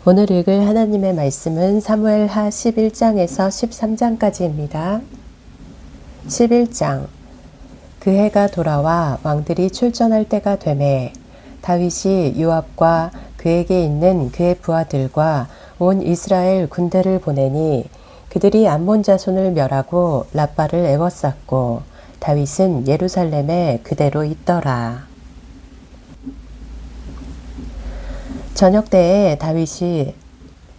오늘 읽을 하나님의 말씀은 사무엘하 11장에서 13장까지입니다. 11장. 그 해가 돌아와 왕들이 출전할 때가 되매 다윗이 요압과 그에게 있는 그의 부하들과 온 이스라엘 군대를 보내니 그들이 암몬 자손을 멸하고 랍바를 에워쌌고 다윗은 예루살렘에 그대로 있더라. 저녁 때에 다윗이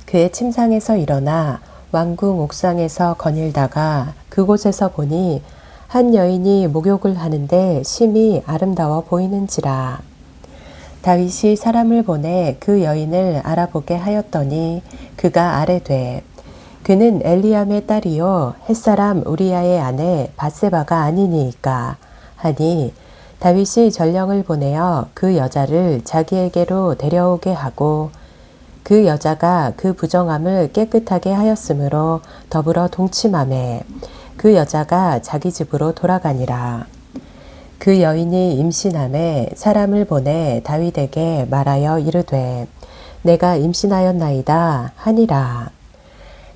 그의 침상에서 일어나 왕궁 옥상에서 거닐다가 그곳에서 보니 한 여인이 목욕을 하는데 심히 아름다워 보이는지라. 다윗이 사람을 보내 그 여인을 알아보게 하였더니 그가 아뢰되 그는 엘리암의 딸이요 햇사람 우리아의 아내 밧세바가 아니니이까 하니 다윗이 전령을 보내어 그 여자를 자기에게로 데려오게 하고 그 여자가 그 부정함을 깨끗하게 하였으므로 더불어 동침하매 그 여자가 자기 집으로 돌아가니라. 그 여인이 임신하매 사람을 보내 다윗에게 말하여 이르되 내가 임신하였나이다 하니라.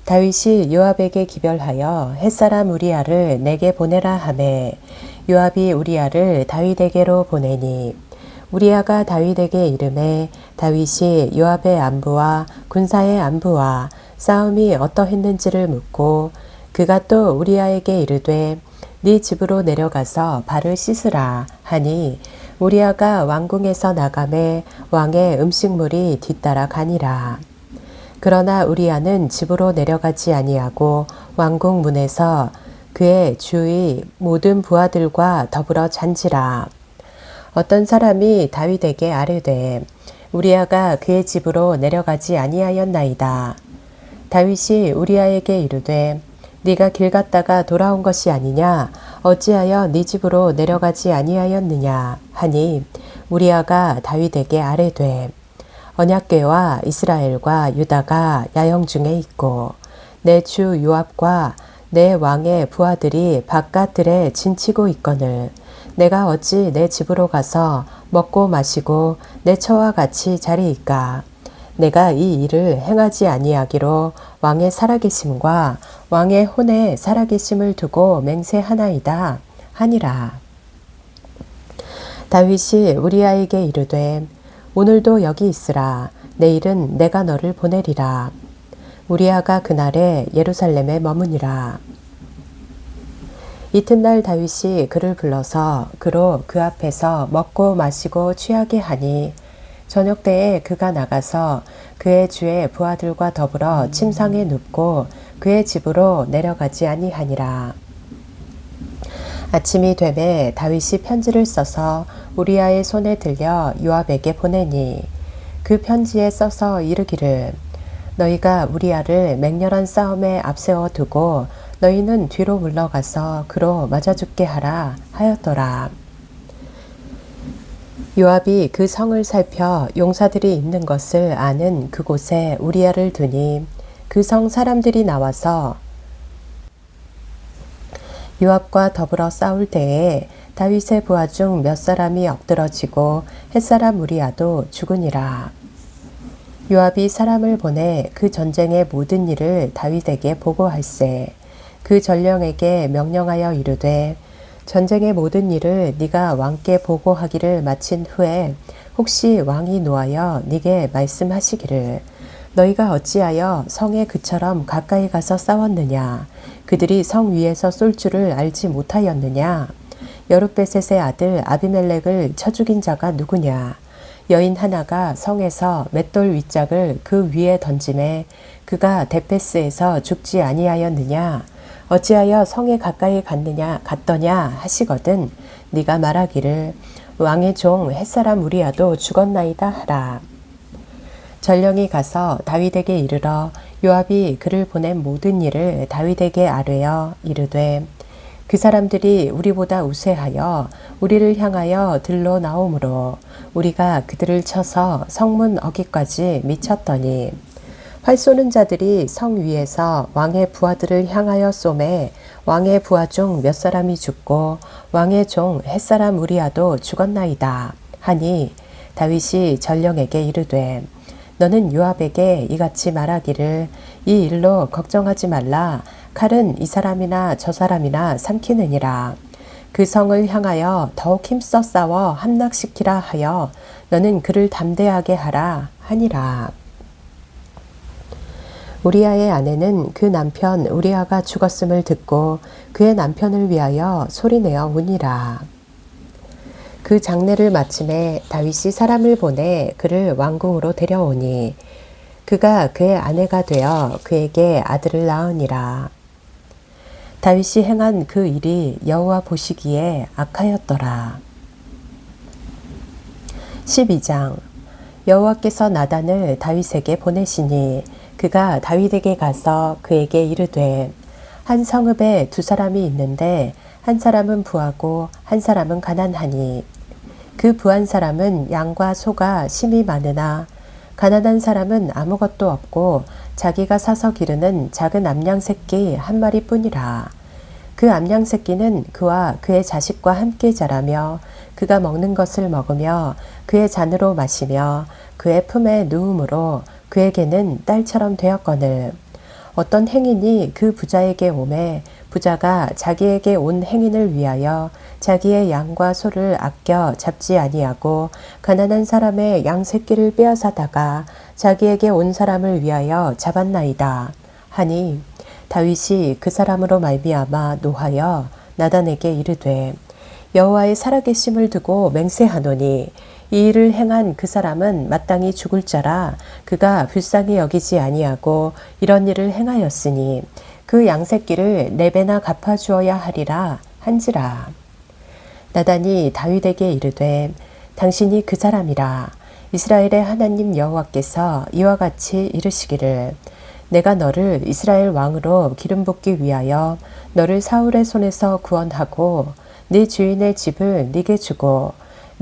다윗이 요압에게 기별하여 햇사람 우리아를 내게 보내라 하매 요압이 우리아를 다윗에게로 보내니 우리아가 다윗에게 이르매 다윗이 요압의 안부와 군사의 안부와 싸움이 어떠했는지를 묻고 그가 또 우리아에게 이르되 네 집으로 내려가서 발을 씻으라 하니 우리아가 왕궁에서 나가매 왕의 음식물이 뒤따라 가니라. 그러나 우리아는 집으로 내려가지 아니하고 왕궁 문에서 그의 주위 모든 부하들과 더불어 잔지라. 어떤 사람이 다윗에게 아뢰되 우리아가 그의 집으로 내려가지 아니하였나이다. 다윗이 우리아에게 이르되 네가 길 갔다가 돌아온 것이 아니냐 어찌하여 네 집으로 내려가지 아니하였느냐 하니 우리아가 다윗에게 아뢰되 언약궤와 이스라엘과 유다가 야영 중에 있고 내 주 요압과 내 왕의 부하들이 바깥들에 진치고 있거늘 내가 어찌 내 집으로 가서 먹고 마시고 내 처와 같이 자리이까. 내가 이 일을 행하지 아니하기로 왕의 살아계심과 왕의 혼의 살아계심을 두고 맹세하나이다 하니라. 다윗이 우리아에게 이르되 오늘도 여기 있으라. 내일은 내가 너를 보내리라. 우리아가 그날에 예루살렘에 머무니라. 이튿날 다윗이 그를 불러서 그로 그 앞에서 먹고 마시고 취하게 하니 저녁 때에 그가 나가서 그의 주의 부하들과 더불어 침상에 눕고 그의 집으로 내려가지 아니하니라. 아침이 되매 다윗이 편지를 써서 우리아의 손에 들려 요압에게 보내니 그 편지에 써서 이르기를 너희가 우리아를 맹렬한 싸움에 앞세워 두고 너희는 뒤로 물러가서 그로 맞아 죽게 하라 하였더라. 요압이 그 성을 살펴 용사들이 있는 것을 아는 그곳에 우리아를 두니 그 성 사람들이 나와서 요압과 더불어 싸울 때에 다윗의 부하 중 몇 사람이 엎드러지고 햇사람 우리아도 죽으니라. 요압이 사람을 보내 그 전쟁의 모든 일을 다윗에게 보고할세 그 전령에게 명령하여 이르되 전쟁의 모든 일을 네가 왕께 보고하기를 마친 후에 혹시 왕이 노하여 네게 말씀하시기를 너희가 어찌하여 성에 그처럼 가까이 가서 싸웠느냐 그들이 성 위에서 쏠 줄을 알지 못하였느냐 여룻베셋의 아들 아비멜렉을 쳐 죽인 자가 누구냐 여인 하나가 성에서 맷돌 윗짝을 그 위에 던짐에 그가 데페스에서 죽지 아니하였느냐 어찌하여 성에 가까이 갔더냐 하시거든 네가 말하기를 왕의 종 햇사람 우리아도 죽었나이다 하라. 전령이 가서 다윗에게 이르러 요압이 그를 보낸 모든 일을 다윗에게 아뢰어 이르되 그 사람들이 우리보다 우세하여 우리를 향하여 들러 나오므로 우리가 그들을 쳐서 성문 어기까지 미쳤더니 활 쏘는 자들이 성 위에서 왕의 부하들을 향하여 쏘매 왕의 부하 중 몇 사람이 죽고 왕의 종 햇사람 우리아도 죽었나이다 하니 다윗이 전령에게 이르되 너는 요압에게 이같이 말하기를 이 일로 걱정하지 말라. 칼은 이 사람이나 저 사람이나 삼키느니라. 그 성을 향하여 더욱 힘써 싸워 함락시키라 하여 너는 그를 담대하게 하라 하니라. 우리아의 아내는 그 남편 우리아가 죽었음을 듣고 그의 남편을 위하여 소리내어 우니라. 그 장례를 마침에 다윗이 사람을 보내 그를 왕궁으로 데려오니 그가 그의 아내가 되어 그에게 아들을 낳으니라. 다윗이 행한 그 일이 여호와 보시기에 악하였더라. 12장. 여호와께서 나단을 다윗에게 보내시니 그가 다윗에게 가서 그에게 이르되 한 성읍에 두 사람이 있는데 한 사람은 부하고 한 사람은 가난하니 그 부한 사람은 양과 소가 심이 많으나 가난한 사람은 아무것도 없고 자기가 사서 기르는 작은 암양 새끼 한 마리뿐이라. 그 암양 새끼는 그와 그의 자식과 함께 자라며 그가 먹는 것을 먹으며 그의 잔으로 마시며 그의 품에 누움으로 그에게는 딸처럼 되었거늘 어떤 행인이 그 부자에게 오매 부자가 자기에게 온 행인을 위하여 자기의 양과 소를 아껴 잡지 아니하고 가난한 사람의 양 새끼를 빼앗아다가 자기에게 온 사람을 위하여 잡았나이다 하니 다윗이 그 사람으로 말미암아 노하여 나단에게 이르되 여호와의 살아계심을 두고 맹세하노니 이 일을 행한 그 사람은 마땅히 죽을 자라. 그가 불쌍히 여기지 아니하고 이런 일을 행하였으니 그 양새끼를 네 배나 갚아주어야 하리라 한지라. 나단이 다윗에게 이르되 당신이 그 사람이라. 이스라엘의 하나님 여호와께서 이와 같이 이르시기를 내가 너를 이스라엘 왕으로 기름 붓기 위하여 너를 사울의 손에서 구원하고 네 주인의 집을 네게 주고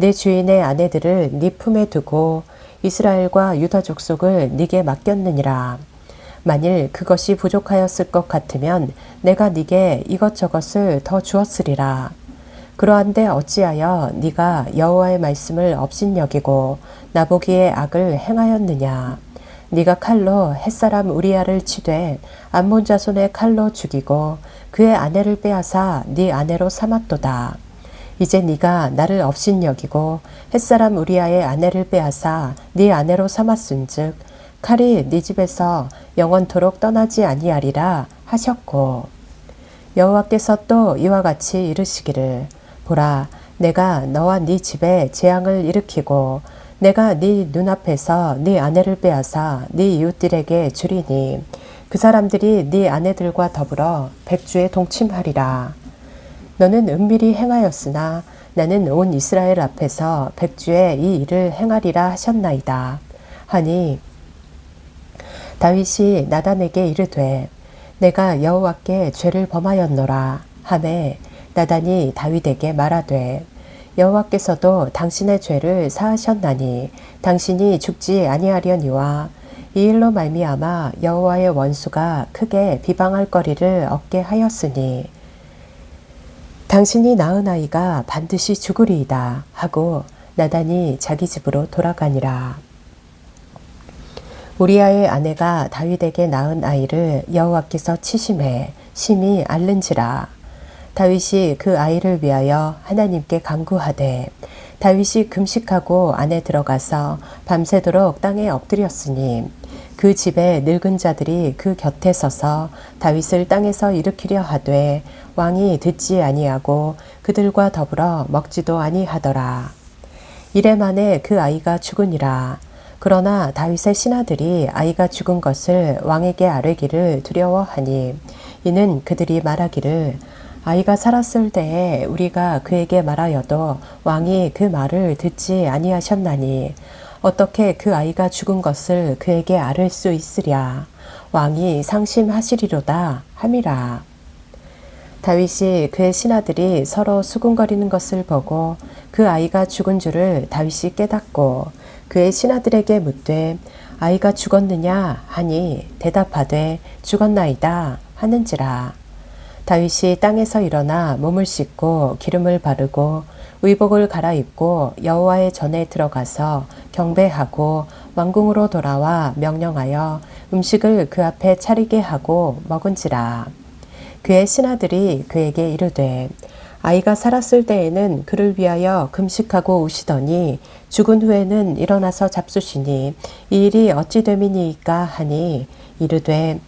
내 주인의 아내들을 네 품에 두고 이스라엘과 유다 족속을 네게 맡겼느니라. 만일 그것이 부족하였을 것 같으면 내가 네게 이것저것을 더 주었으리라. 그러한데 어찌하여 네가 여호와의 말씀을 업신여기고 나보기에 악을 행하였느냐. 네가 칼로 햇사람 우리아를 치되 암몬 자손의 칼로 죽이고 그의 아내를 빼앗아 네 아내로 삼았도다. 이제 네가 나를 업신여기고 햇사람 우리아의 아내를 빼앗아 네 아내로 삼았은즉 칼이 네 집에서 영원토록 떠나지 아니하리라 하셨고 여호와께서 또 이와 같이 이르시기를 보라 내가 너와 네 집에 재앙을 일으키고 내가 네 눈앞에서 네 아내를 빼앗아 네 이웃들에게 주리니 그 사람들이 네 아내들과 더불어 백주에 동침하리라. 너는 은밀히 행하였으나 나는 온 이스라엘 앞에서 백주에 이 일을 행하리라 하셨나이다. 하니 다윗이 나단에게 이르되 내가 여호와께 죄를 범하였노라 하매 나단이 다윗에게 말하되 여호와께서도 당신의 죄를 사하셨나니 당신이 죽지 아니하려니와 이 일로 말미암아 여호와의 원수가 크게 비방할 거리를 얻게 하였으니 당신이 낳은 아이가 반드시 죽으리이다 하고 나단이 자기 집으로 돌아가니라. 우리아의 아내가 다윗에게 낳은 아이를 여호와께서 치심해 심히 앓는지라. 다윗이 그 아이를 위하여 하나님께 간구하되 다윗이 금식하고 안에 들어가서 밤새도록 땅에 엎드렸으니 그 집에 늙은 자들이 그 곁에 서서 다윗을 땅에서 일으키려 하되 왕이 듣지 아니하고 그들과 더불어 먹지도 아니하더라. 이래 만에 그 아이가 죽으니라. 그러나 다윗의 신하들이 아이가 죽은 것을 왕에게 아뢰기를 두려워하니 이는 그들이 말하기를 아이가 살았을 때에 우리가 그에게 말하여도 왕이 그 말을 듣지 아니하셨나니 어떻게 그 아이가 죽은 것을 그에게 아뢰 수 있으랴. 왕이 상심하시리로다 함이라. 다윗이 그의 신하들이 서로 수군거리는 것을 보고 그 아이가 죽은 줄을 다윗이 깨닫고 그의 신하들에게 묻되 아이가 죽었느냐 하니 대답하되 죽었나이다 하는지라. 다윗이 땅에서 일어나 몸을 씻고 기름을 바르고 의복을 갈아입고 여호와의 전에 들어가서 경배하고 왕궁으로 돌아와 명령하여 음식을 그 앞에 차리게 하고 먹은지라. 그의 신하들이 그에게 이르되 아이가 살았을 때에는 그를 위하여 금식하고 우시더니 죽은 후에는 일어나서 잡수시니 이 일이 어찌 됨이니이까 하니 이르되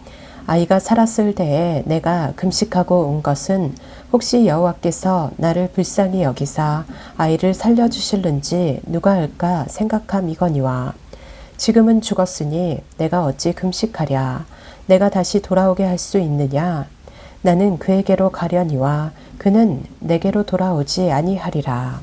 아이가 살았을 때에 내가 금식하고 온 것은 혹시 여호와께서 나를 불쌍히 여기사 아이를 살려주실는지 누가 알까 생각함이거니와 지금은 죽었으니 내가 어찌 금식하랴 내가 다시 돌아오게 할 수 있느냐 나는 그에게로 가려니와 그는 내게로 돌아오지 아니하리라.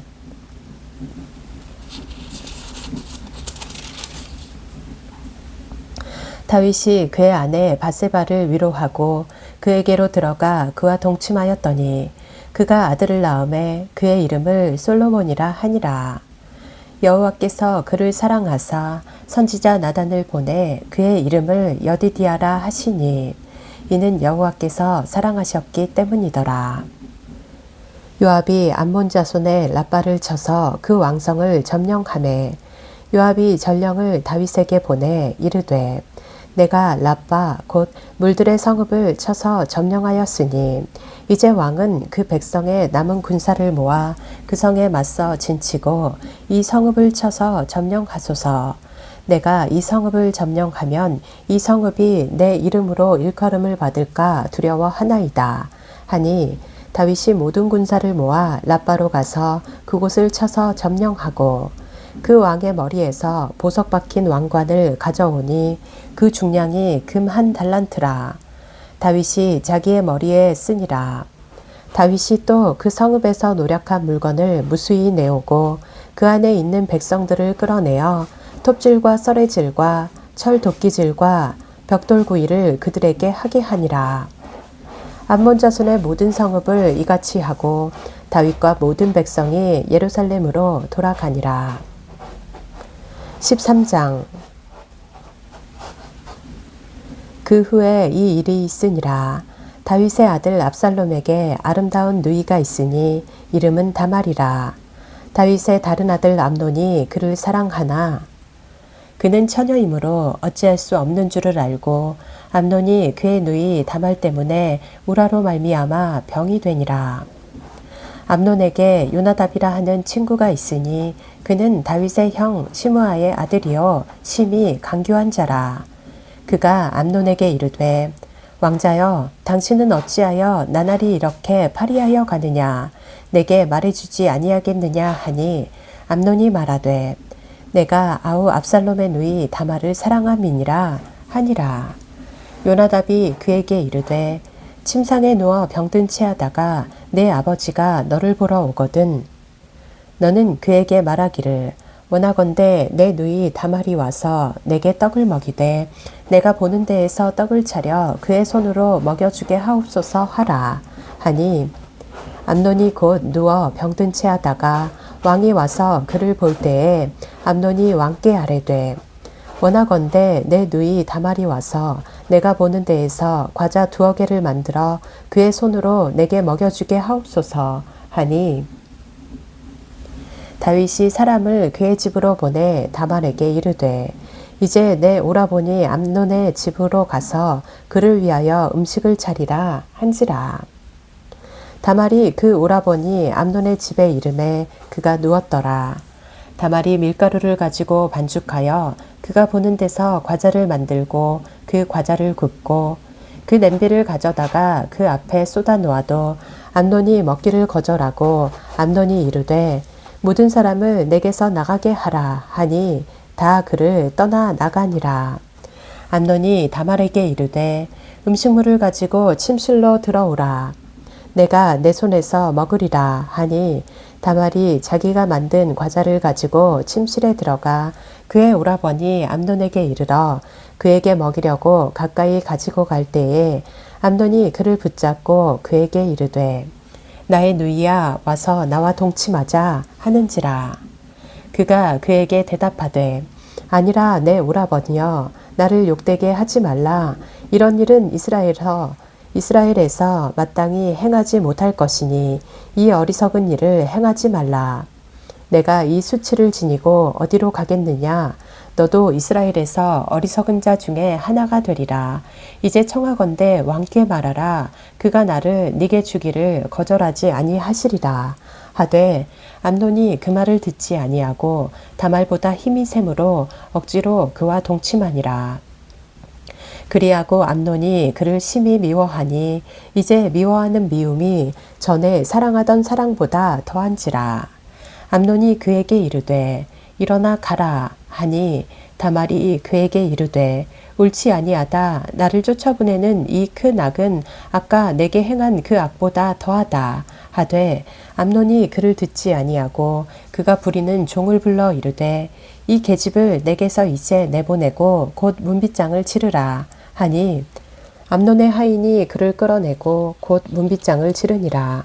다윗이 그의 아내 바세바를 위로하고 그에게로 들어가 그와 동침하였더니 그가 아들을 낳음에 그의 이름을 솔로몬이라 하니라. 여호와께서 그를 사랑하사 선지자 나단을 보내 그의 이름을 여디디아라 하시니 이는 여호와께서 사랑하셨기 때문이더라. 요압이 암몬 자손의 라빠를 쳐서 그 왕성을 점령하매 요압이 전령을 다윗에게 보내 이르되 내가 라빠 곧 물들의 성읍을 쳐서 점령하였으니 이제 왕은 그 백성의 남은 군사를 모아 그 성에 맞서 진치고 이 성읍을 쳐서 점령하소서. 내가 이 성읍을 점령하면 이 성읍이 내 이름으로 일컬음을 받을까 두려워하나이다. 하니 다윗이 모든 군사를 모아 라빠로 가서 그곳을 쳐서 점령하고 그 왕의 머리에서 보석 박힌 왕관을 가져오니 그 중량이 금 1달란트라. 다윗이 자기의 머리에 쓰니라. 다윗이 또 그 성읍에서 노력한 물건을 무수히 내오고 그 안에 있는 백성들을 끌어내어 톱질과 썰의질과 철 도끼질과 벽돌구이를 그들에게 하게 하니라. 암몬 자손의 모든 성읍을 이같이 하고 다윗과 모든 백성이 예루살렘으로 돌아가니라. 13장. 그 후에 이 일이 있으니라. 다윗의 아들 압살롬에게 아름다운 누이가 있으니 이름은 다말이라. 다윗의 다른 아들 암논이 그를 사랑하나 그는 처녀이므로 어찌할 수 없는 줄을 알고 암논이 그의 누이 다말 때문에 우라로 말미암아 병이 되니라. 암논에게 요나답이라 하는 친구가 있으니 그는 다윗의 형 시므아의 아들이요 심히 강교한 자라. 그가 암논에게 이르되 왕자여 당신은 어찌하여 나날이 이렇게 파리하여 가느냐 내게 말해주지 아니하겠느냐 하니 암논이 말하되 내가 아우 압살롬의 누이 다말을 사랑함이니라 하니라. 요나답이 그에게 이르되 침상에 누워 병든 채하다가 내 아버지가 너를 보러 오거든 너는 그에게 말하기를 원하건대 내 누이 다말이 와서 내게 떡을 먹이되 내가 보는 데에서 떡을 차려 그의 손으로 먹여주게 하옵소서 하라 하니 암논이 곧 누워 병든 채하다가 왕이 와서 그를 볼 때에 암논이 왕께 아뢰되 원하건대 내 누이 다말이 와서 내가 보는 데에서 과자 2개를 만들어 그의 손으로 내게 먹여주게 하옵소서 하니 다윗이 사람을 그의 집으로 보내 다말에게 이르되 이제 내 오라보니 암논의 집으로 가서 그를 위하여 음식을 차리라 한지라. 다말이 그 오라버니 암논의 집에 이르매 그가 누웠더라. 다말이 밀가루를 가지고 반죽하여 그가 보는 데서 과자를 만들고 그 과자를 굽고 그 냄비를 가져다가 그 앞에 쏟아 놓아도 암논이 먹기를 거절하고 암논이 이르되 모든 사람을 내게서 나가게 하라 하니 다 그를 떠나 나가니라. 암논이 다말에게 이르되 음식물을 가지고 침실로 들어오라. 내가 내 손에서 먹으리라 하니 다말이 자기가 만든 과자를 가지고 침실에 들어가 그의 오라버니 암논에게 이르러 그에게 먹이려고 가까이 가지고 갈 때에 암논이 그를 붙잡고 그에게 이르되 나의 누이야 와서 나와 동침하자 하는지라. 그가 그에게 대답하되 아니라 내 오라버니여 나를 욕되게 하지 말라. 이런 일은 이스라엘에서 이스라엘에서 마땅히 행하지 못할 것이니 이 어리석은 일을 행하지 말라. 내가 이 수치를 지니고 어디로 가겠느냐? 너도 이스라엘에서 어리석은 자 중에 하나가 되리라. 이제 청하건대 왕께 말하라. 그가 나를 네게 주기를 거절하지 아니하시리라. 하되 암논이 그 말을 듣지 아니하고 다말보다 힘이 셈으로 억지로 그와 동침하니라. 그리하고 암논이 그를 심히 미워하니 이제 미워하는 미움이 전에 사랑하던 사랑보다 더한지라. 암논이 그에게 이르되 일어나 가라 하니 다말이 그에게 이르되 옳지 아니하다. 나를 쫓아보내는 이 큰 악은 아까 내게 행한 그 악보다 더하다. 하되 암논이 그를 듣지 아니하고 그가 부리는 종을 불러 이르되 이 계집을 내게서 이제 내보내고 곧 문빗장을 치르라 하니 암논의 하인이 그를 끌어내고 곧 문빗장을 치르니라.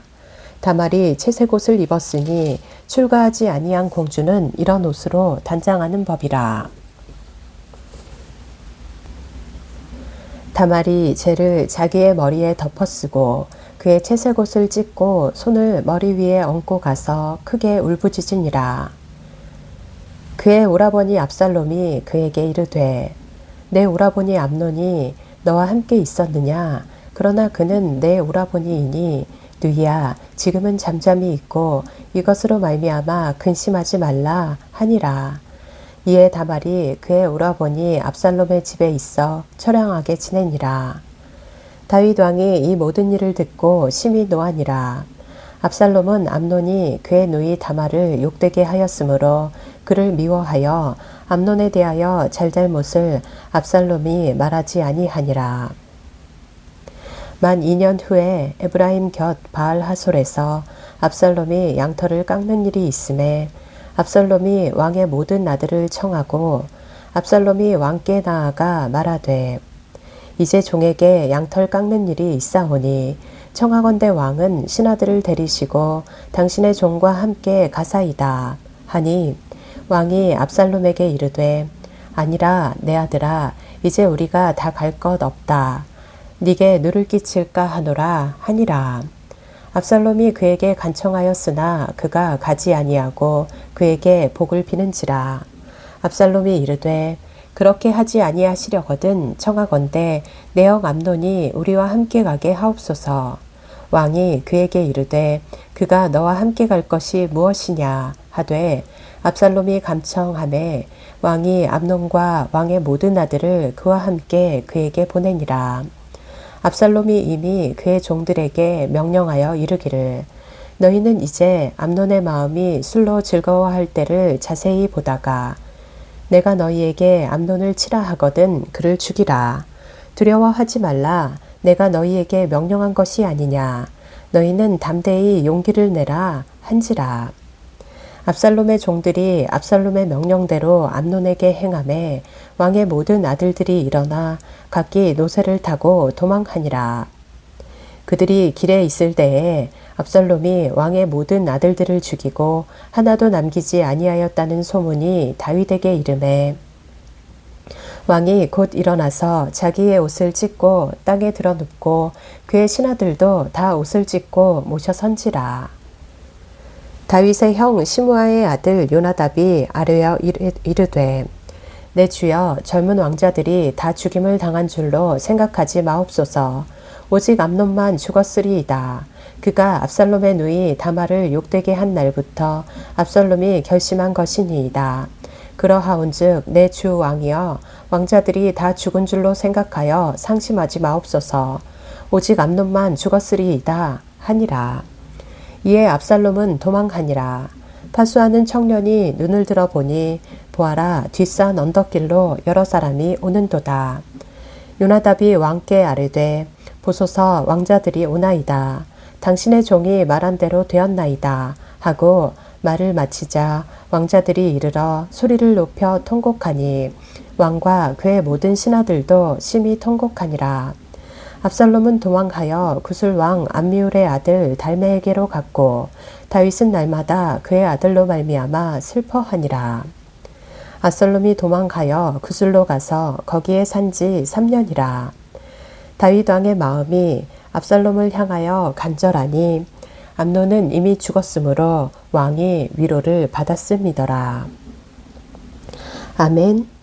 다말이 채색 옷을 입었으니 출가하지 아니한 공주는 이런 옷으로 단장하는 법이라. 다말이 재를 자기의 머리에 덮어쓰고 그의 채색 옷을 찢고 손을 머리 위에 얹고 가서 크게 울부짖으니라. 그의 오라버니 압살롬이 그에게 이르되 내 오라버니 암논이 너와 함께 있었느냐? 그러나 그는 내 오라버니이니 누이야 지금은 잠잠히 있고 이것으로 말미암아 근심하지 말라 하니라. 이에 다말이 그의 오라버니 압살롬의 집에 있어 처량하게 지내니라. 다윗 왕이 이 모든 일을 듣고 심히 노하니라. 압살롬은 암논이 그의 누이 다말을 욕되게 하였으므로 그를 미워하여 암논에 대하여 잘잘못을 압살롬이 말하지 아니하니라. 만 2년 후에 에브라임 곁 바알 하솔에서 압살롬이 양털을 깎는 일이 있음에 압살롬이 왕의 모든 아들을 청하고 압살롬이 왕께 나아가 말하되 이제 종에게 양털 깎는 일이 있사오니 청하건대 왕은 신하들을 데리시고 당신의 종과 함께 가사이다 하니 왕이 압살롬에게 이르되 아니라 내 아들아 이제 우리가 다 갈 것 없다. 네게 누를 끼칠까 하노라 하니라. 압살롬이 그에게 간청하였으나 그가 가지 아니하고 그에게 복을 비는지라. 압살롬이 이르되 그렇게 하지 아니하시려거든 청하건대 내형 암논이 우리와 함께 가게 하옵소서. 왕이 그에게 이르되 그가 너와 함께 갈 것이 무엇이냐 하되 압살롬이 감청하매 왕이 암논과 왕의 모든 아들을 그와 함께 그에게 보내니라. 압살롬이 이미 그의 종들에게 명령하여 이르기를 너희는 이제 암논의 마음이 술로 즐거워할 때를 자세히 보다가 내가 너희에게 암논을 치라 하거든 그를 죽이라. 두려워하지 말라. 내가 너희에게 명령한 것이 아니냐. 너희는 담대히 용기를 내라 한지라. 압살롬의 종들이 압살롬의 명령대로 암논에게 행하매 왕의 모든 아들들이 일어나 각기 노새를 타고 도망하니라. 그들이 길에 있을 때에 압살롬이 왕의 모든 아들들을 죽이고 하나도 남기지 아니하였다는 소문이 다윗에게 이르매 왕이 곧 일어나서 자기의 옷을 찢고 땅에 드러눕고 그의 신하들도 다 옷을 찢고 모셔 선지라. 다윗의 형 시므아의 아들 요나답이 아뢰어 이르되 내 주여 젊은 왕자들이 다 죽임을 당한 줄로 생각하지 마옵소서. 오직 암논만 죽었으리이다. 그가 압살롬의 누이 다말을 욕되게 한 날부터 압살롬이 결심한 것이니이다. 그러하온즉 내 주 왕이여 왕자들이 다 죽은 줄로 생각하여 상심하지 마옵소서. 오직 암논만 죽었으리이다 하니라. 이에 압살롬은 도망하니라. 파수하는 청년이 눈을 들어보니 보아라 뒷산 언덕길로 여러 사람이 오는도다. 요나답이 왕께 아뢰되 보소서 왕자들이 오나이다. 당신의 종이 말한 대로 되었나이다 하고 말을 마치자 왕자들이 이르러 소리를 높여 통곡하니 왕과 그의 모든 신하들도 심히 통곡하니라. 압살롬은 도망하여 구술왕 암미울의 아들 달메에게로 갔고 다윗은 날마다 그의 아들로 말미암아 슬퍼하니라. 압살롬이 도망하여 구술로 가서 거기에 산지 3년이라. 다윗 왕의 마음이 압살롬을 향하여 간절하니 암논은 이미 죽었으므로 왕이 위로를 받았음이더라. 아멘.